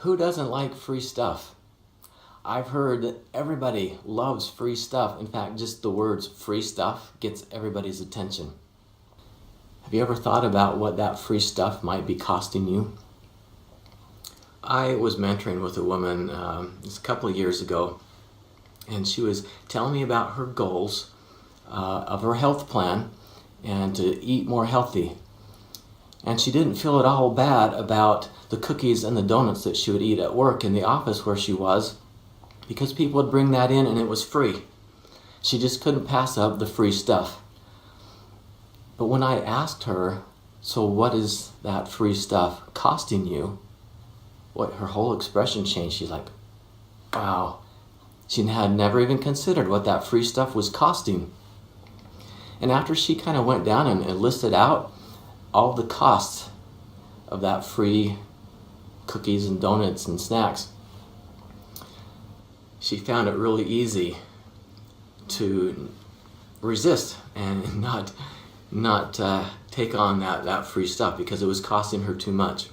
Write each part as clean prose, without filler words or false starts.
Who doesn't like free stuff? I've heard that everybody loves free stuff. In fact, just the words free stuff gets everybody's attention. Have you ever thought about what that free stuff might be costing you? I was mentoring with a woman just a couple of years ago, and she was telling me about her goals of her health plan and to eat more healthy. And she didn't feel at all bad about the cookies and the donuts that she would eat at work in the office where she was, because people would bring that in and it was free. She just couldn't pass up the free stuff. But when I asked her, so what is that free stuff costing you? Her whole expression changed. She's like, wow. She had never even considered what that free stuff was costing. And after she kind of went down and listed out all the costs of that free cookies and donuts and snacks, she found it really easy to resist and not take on that free stuff because it was costing her too much.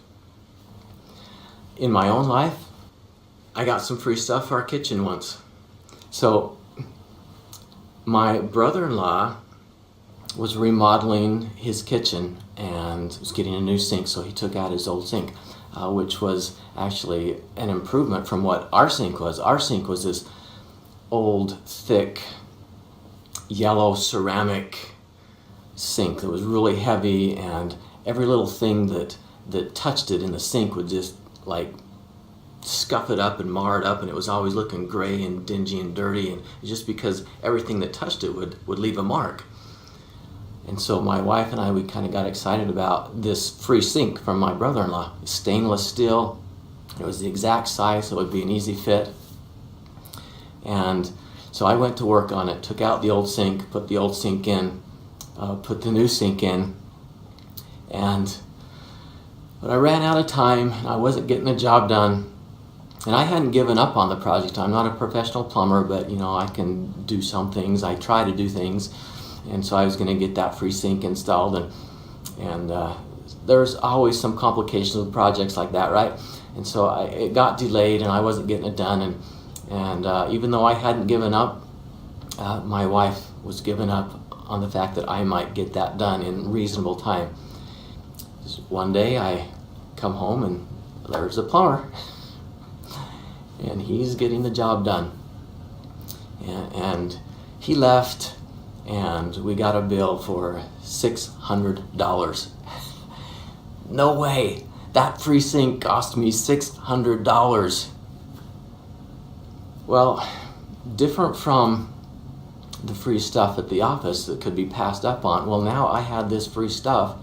In my own life, I got some free stuff for our kitchen once. So my brother-in-law was remodeling his kitchen and was getting a new sink, so he took out his old sink, which was actually an improvement from what our sink was. Our sink was this old, thick, yellow ceramic sink that was really heavy, and every little thing that touched it in the sink would just like scuff it up and mar it up, and it was always looking gray and dingy and dirty, and just because everything that touched it would leave a mark. And so my wife and I, we kind of got excited about this free sink from my brother-in-law. Stainless steel, it was the exact size, so it would be an easy fit. And so I went to work on it, took out the old sink, put the old sink in, put the new sink in, but I ran out of time, and I wasn't getting the job done. And I hadn't given up on the project. I'm not a professional plumber, but I can do some things. I try to do things. And so I was going to get that free sink installed, and there's always some complications with projects like that, right? And so it got delayed, and I wasn't getting it done. And even though I hadn't given up, my wife was giving up on the fact that I might get that done in reasonable time. One day I come home and there's the plumber, and he's getting the job done. And he left, and we got a bill for $600. No way! That free sink cost me $600. Well, different from the free stuff at the office that could be passed up on. Well, now I had this free stuff,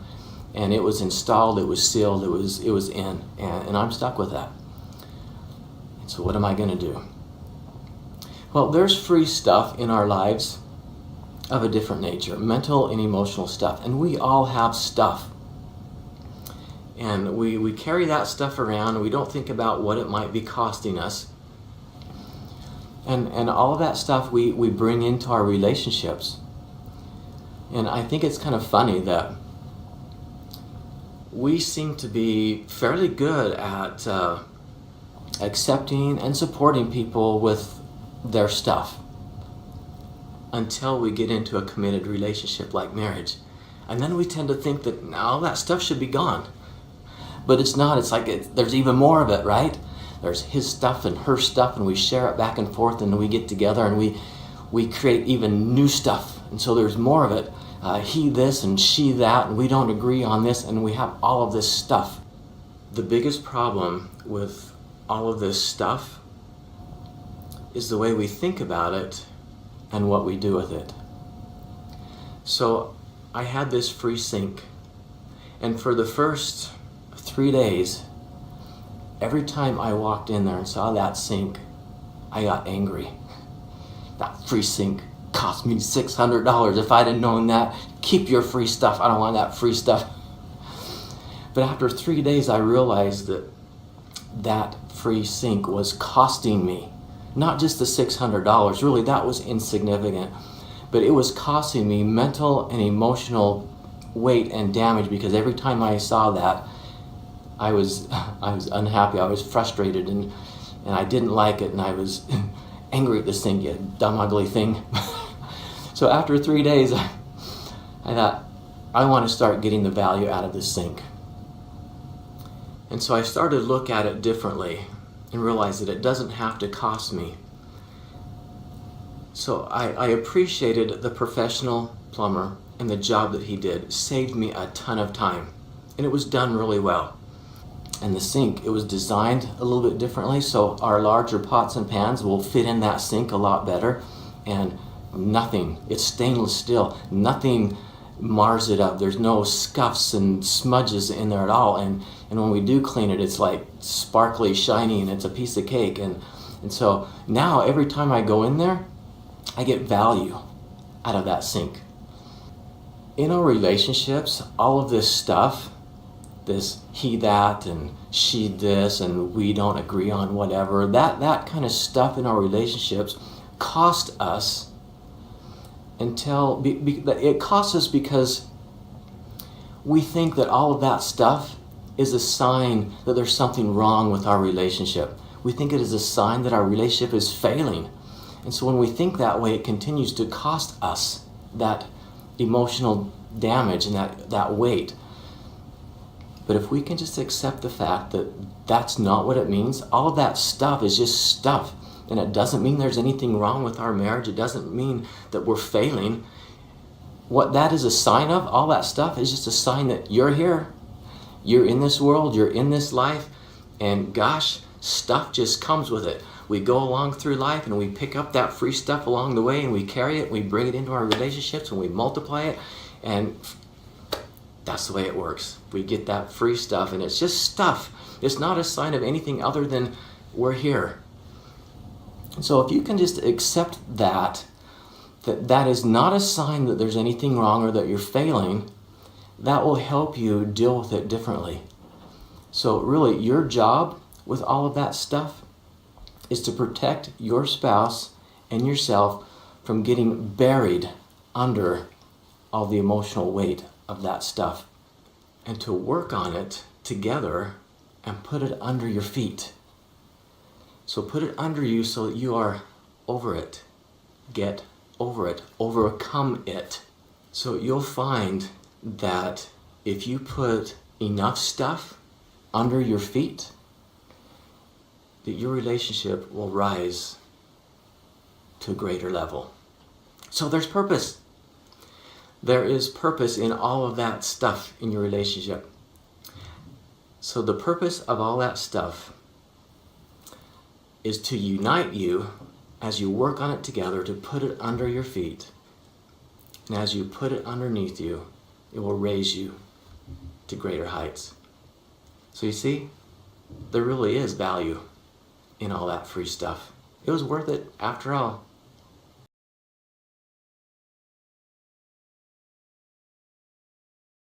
and it was installed, it was sealed, it was in, and I'm stuck with that. So what am I going to do? Well, there's free stuff in our lives of a different nature, mental and emotional stuff, and we all have stuff. And we carry that stuff around, and we don't think about what it might be costing us. And all of that stuff we bring into our relationships. And I think it's kind of funny that we seem to be fairly good at accepting and supporting people with their stuff until we get into a committed relationship like marriage. And then we tend to think that no, that stuff should be gone. But it's not. It's like there's even more of it, right? There's his stuff and her stuff, and we share it back and forth, and we get together and we create even new stuff. And so there's more of it. He this and she that, and we don't agree on this, and we have all of this stuff. The biggest problem with all of this stuff is the way we think about it and what we do with it. So I had this free sink, and for the first 3 days, every time I walked in there and saw that sink, I got angry. That free sink cost me $600. If I'd have known that, keep your free stuff. I don't want that free stuff. But after 3 days, I realized that free sink was costing me not just the $600. Really, that was insignificant. But it was costing me mental and emotional weight and damage, because every time I saw that, I was unhappy. I was frustrated, and I didn't like it, and I was angry at this thing, you dumb, ugly thing. So after 3 days, I thought, I want to start getting the value out of this sink. And so I started to look at it differently and realize that it doesn't have to cost me. So I appreciated the professional plumber and the job that he did. It saved me a ton of time, and it was done really well. And the sink, it was designed a little bit differently, so our larger pots and pans will fit in that sink a lot better, and nothing, it's stainless steel, nothing mars it up. There's no scuffs and smudges in there at all, and when we do clean it, it's like sparkly, shiny, and it's a piece of cake. And so now every time I go in there, I get value out of that sink. In our relationships, all of this stuff, this he that and she this and we don't agree on whatever, that kind of stuff in our relationships cost us it costs us because we think that all of that stuff is a sign that there's something wrong with our relationship. We think it is a sign that our relationship is failing. And so when we think that way, it continues to cost us that emotional damage and that weight. But if we can just accept the fact that that's not what it means, all of that stuff is just stuff. And it doesn't mean there's anything wrong with our marriage. It doesn't mean that we're failing. What that is a sign of, all that stuff, is just a sign that you're here. You're in this world, you're in this life, and gosh, stuff just comes with it. We go along through life and we pick up that free stuff along the way and we carry it, we bring it into our relationships and we multiply it, and that's the way it works. We get that free stuff and it's just stuff. It's not a sign of anything other than we're here. So if you can just accept that is not a sign that there's anything wrong or that you're failing, that will help you deal with it differently. So really, your job with all of that stuff is to protect your spouse and yourself from getting buried under all the emotional weight of that stuff, and to work on it together and put it under your feet. So put it under you so that you are over it. Get over it. Overcome it. So you'll find that if you put enough stuff under your feet, that your relationship will rise to a greater level. So there's purpose. There is purpose in all of that stuff in your relationship. So the purpose of all that stuff is to unite you as you work on it together, to put it under your feet. And as you put it underneath you, it will raise you to greater heights. So you see, there really is value in all that free stuff. It was worth it after all.